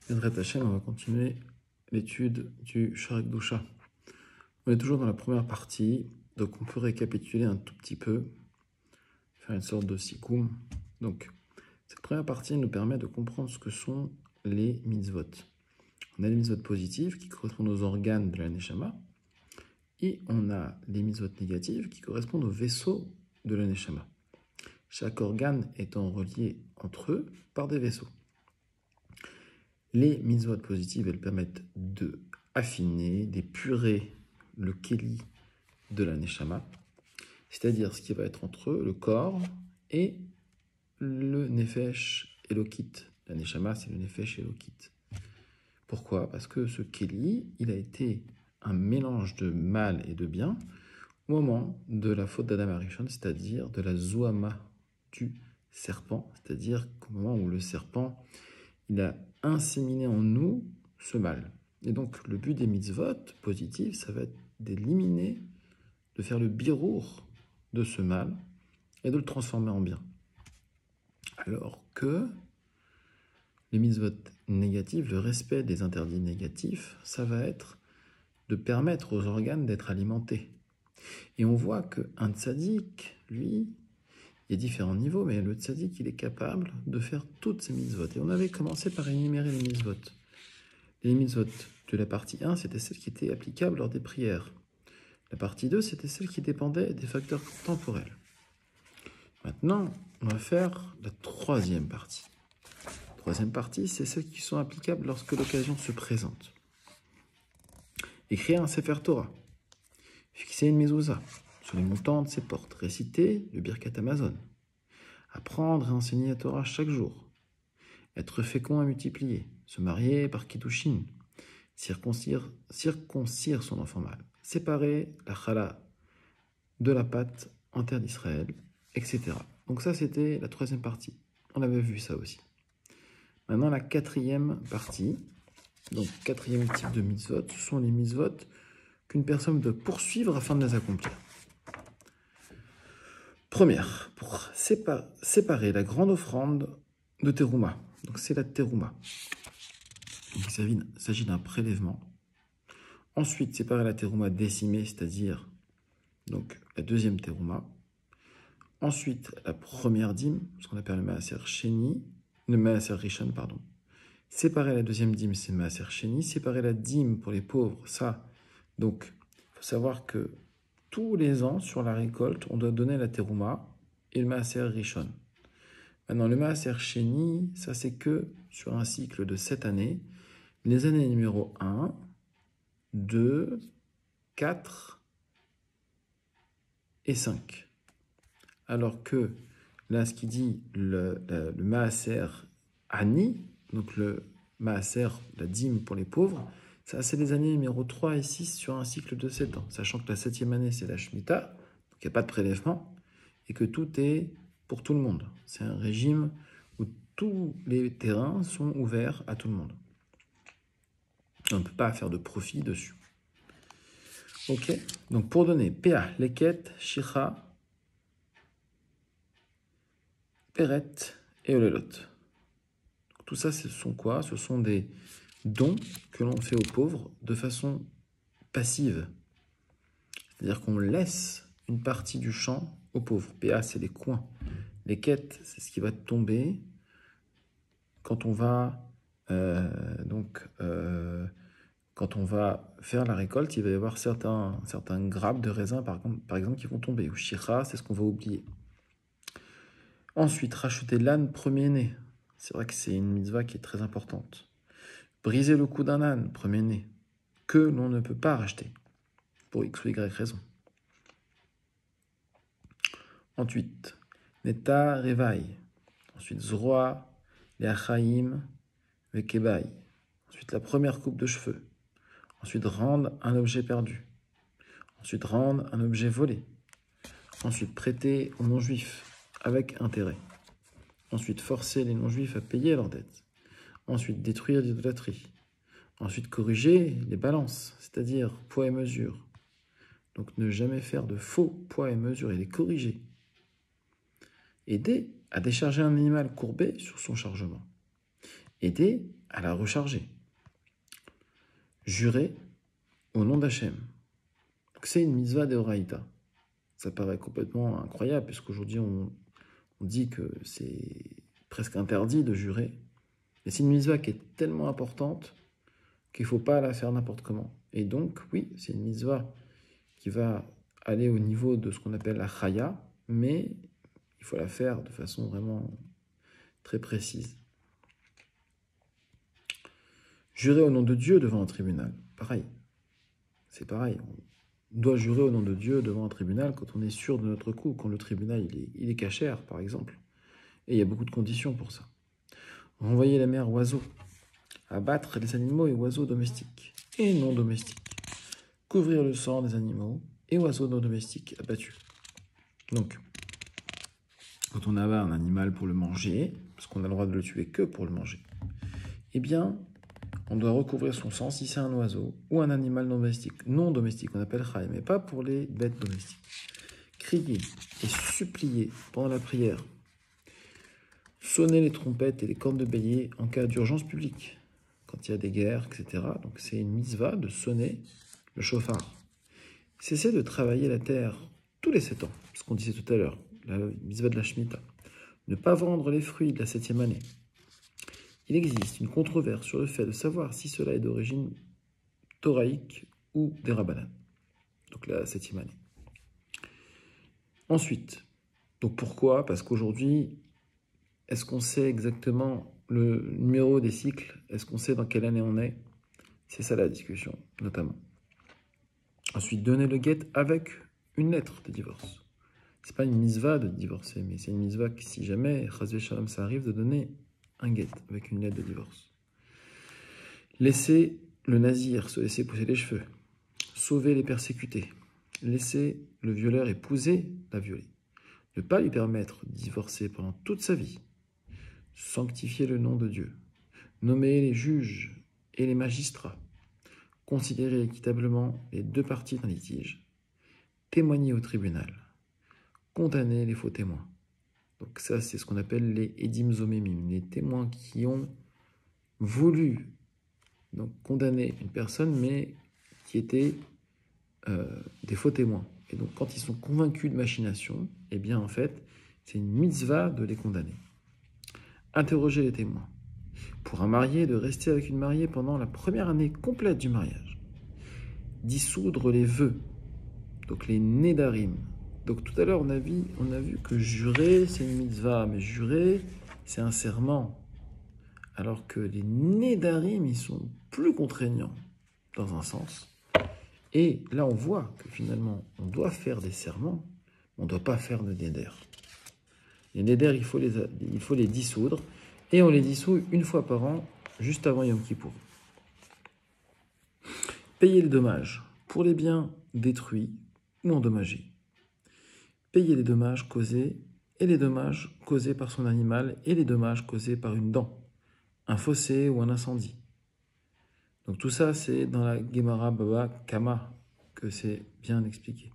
Bezrat Hashem, on va continuer l'étude du Sharek Dusha. On est toujours dans la première partie, donc on peut récapituler un tout petit peu, faire une sorte de sikoum. Donc, cette première partie nous permet de comprendre ce que sont les mitzvot. On a les mitzvot positives qui correspondent aux organes de la neshama, et on a les mitzvot négatives qui correspondent aux vaisseaux de la neshama. Chaque organe étant relié entre eux par des vaisseaux. Les mitzvot positives, elles permettent de affiner, d'épurer le keli de la neshama, c'est-à-dire ce qui va être entre eux, le corps, et le nefesh elokit. La neshama, c'est le nefesh elokit. Pourquoi ? Parce que ce keli, il a été un mélange de mal et de bien au moment de la faute d'Adam Arishon, c'est-à-dire de la zouama du serpent, c'est-à-dire qu'au moment où le serpent, il a inséminé en nous ce mal. Et donc, le but des mitzvot positifs, ça va être d'éliminer, de faire le birour de ce mal et de le transformer en bien. Alors que les mitzvot négatifs, le respect des interdits négatifs, ça va être de permettre aux organes d'être alimentés. Et on voit qu'un tzaddik, lui, il y a différents niveaux, mais le tzaddik, il est capable de faire toutes ces mitzvot. Et on avait commencé par énumérer les mitzvot. Les mitzvot de la partie 1, c'était celles qui étaient applicables lors des prières. La partie 2, c'était celles qui dépendaient des facteurs temporels. Maintenant, on va faire la troisième partie. La troisième partie, c'est celles qui sont applicables lorsque l'occasion se présente. Écrire un Sefer Torah, fixer une mezouza sur les montants de ses portes, réciter le Birkat Hamazon, apprendre et enseigner la Torah chaque jour, être fécond et multiplier, se marier par Kiddushin, circoncire son enfant mâle, séparer la chala de la pâte en terre d'Israël, etc. Donc ça, c'était la troisième partie. On avait vu ça aussi. Maintenant, la quatrième partie, donc quatrième type de mitzvot, ce sont les mitzvot qu'une personne doit poursuivre afin de les accomplir. Première, pour séparer la grande offrande de terouma. Donc c'est la terouma. Il s'agit d'un prélèvement. Ensuite, séparer la terouma décimée, c'est-à-dire donc la deuxième terouma. Ensuite, la première dîme, ce qu'on appelle le maaser sheni, le maaser rishon, pardon. Séparer la deuxième dîme, c'est le maaser sheni. Séparer la dîme pour les pauvres, ça. Donc, il faut savoir que tous les ans, sur la récolte, on doit donner la terouma et le maaser rishon. Maintenant, le maaser sheni, ça c'est que sur un cycle de 7 années. Les années numéro 1, 2, 4 et 5. Alors que là, ce qui dit le maaser ani, donc le maaser, la dîme pour les pauvres, ça c'est les années numéro 3 et 6 sur un cycle de 7 ans. Sachant que la 7e année, c'est la Shemitah, donc il n'y a pas de prélèvement, et que tout est pour tout le monde. C'est un régime où tous les terrains sont ouverts à tout le monde. On ne peut pas faire de profit dessus. Ok, donc pour donner PA, Leket, Shira, Peret et Olelot. Tout ça, ce sont quoi ? Ce sont des dons que l'on fait aux pauvres de façon passive. C'est-à-dire qu'on laisse une partie du champ aux pauvres. PA, c'est les coins. Leket, c'est ce qui va tomber quand on va quand on va faire la récolte, il va y avoir certains grappes de raisins, par exemple, qui vont tomber. Ou shira, c'est ce qu'on va oublier. Ensuite, racheter l'âne premier-né. C'est vrai que c'est une mitzvah qui est très importante. Briser le cou d'un âne premier-né, que l'on ne peut pas racheter, pour X ou Y raison. Ensuite, neta revaï. Ensuite, zroa, leachaim, vekebaï. Ensuite, la première coupe de cheveux. Ensuite, rendre un objet perdu. Ensuite, rendre un objet volé. Ensuite, prêter aux non-juifs avec intérêt. Ensuite, forcer les non-juifs à payer leurs dettes. Ensuite, détruire l'idolâtrie. Ensuite, corriger les balances, c'est-à-dire poids et mesure. Donc, ne jamais faire de faux poids et mesure et les corriger. Aider à décharger un animal courbé sur son chargement. Aider à la recharger. Jurer au nom d'Hachem. C'est une mitzvah d'Oraïta. Ça paraît complètement incroyable, puisqu'aujourd'hui on dit que c'est presque interdit de jurer. Mais c'est une mitzvah qui est tellement importante qu'il ne faut pas la faire n'importe comment. Et donc, oui, c'est une mitzvah qui va aller au niveau de ce qu'on appelle la chaya, mais il faut la faire de façon vraiment très précise. Jurer au nom de Dieu devant un tribunal, pareil. C'est pareil. On doit jurer au nom de Dieu devant un tribunal quand on est sûr de notre coup, quand le tribunal il est cachère, par exemple. Et il y a beaucoup de conditions pour ça. Renvoyer la mère oiseaux, abattre les animaux et oiseaux domestiques et non domestiques, couvrir le sang des animaux et oiseaux non domestiques abattus. Donc, quand on abat un animal pour le manger, parce qu'on a le droit de le tuer que pour le manger, eh bien, on doit recouvrir son sang si c'est un oiseau ou un animal non domestique, on appelle chai, mais pas pour les bêtes domestiques. Crier et supplier pendant la prière. Sonner les trompettes et les cornes de bélier en cas d'urgence publique, quand il y a des guerres, etc. Donc c'est une mitzvah de sonner le chauffard. Cesser de travailler la terre tous les 7 ans, ce qu'on disait tout à l'heure, la mitzvah de la Shemitah. Ne pas vendre les fruits de la 7e année. Il existe une controverse sur le fait de savoir si cela est d'origine thoraïque ou des rabbanan, donc la 7e année. Ensuite, donc pourquoi? Parce qu'aujourd'hui, est-ce qu'on sait exactement le numéro des cycles? Est-ce qu'on sait dans quelle année on est? C'est ça la discussion, notamment. Ensuite, donner le guet avec une lettre de divorce. C'est pas une mitzvah de divorcer, mais c'est une mitzvah que si jamais, chas v'shalom, ça arrive, de donner un guet avec une lettre de divorce. Laisser le nazir se laisser pousser les cheveux. Sauver les persécutés. Laisser le violeur épouser la violée. Ne pas lui permettre de divorcer pendant toute sa vie. Sanctifier le nom de Dieu. Nommer les juges et les magistrats. Considérer équitablement les 2 parties d'un litige. Témoigner au tribunal. Condamner les faux témoins. Donc ça, c'est ce qu'on appelle les edim zomemim, les témoins qui ont voulu donc condamner une personne, mais qui étaient des faux témoins. Et donc quand ils sont convaincus de machination, eh bien en fait, c'est une mitzvah de les condamner. Interroger les témoins. Pour un marié, de rester avec une mariée pendant la première année complète du mariage. Dissoudre les vœux, donc les nedarim. Donc tout à l'heure, on a vu que jurer, c'est une mitzvah, mais jurer, c'est un serment. Alors que les nedarim, ils sont plus contraignants, dans un sens. Et là, on voit que finalement, on doit faire des serments, on ne doit pas faire de neder. Les neder, il faut les dissoudre, et on les dissout une fois par an, juste avant Yom Kippour. Payer les dommages pour les biens détruits ou endommagés. Payer les dommages causés et les dommages causés par son animal et les dommages causés par une dent, un fossé ou un incendie. Donc tout ça, c'est dans la Gemara Baba Kama que c'est bien expliqué.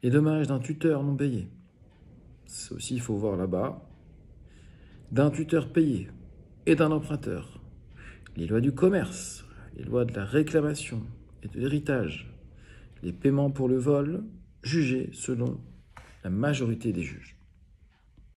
Les dommages d'un tuteur non payé. Ça aussi, il faut voir là-bas. D'un tuteur payé et d'un emprunteur. Les lois du commerce, les lois de la réclamation et de l'héritage. Les paiements pour le vol, jugés selon la majorité des juges.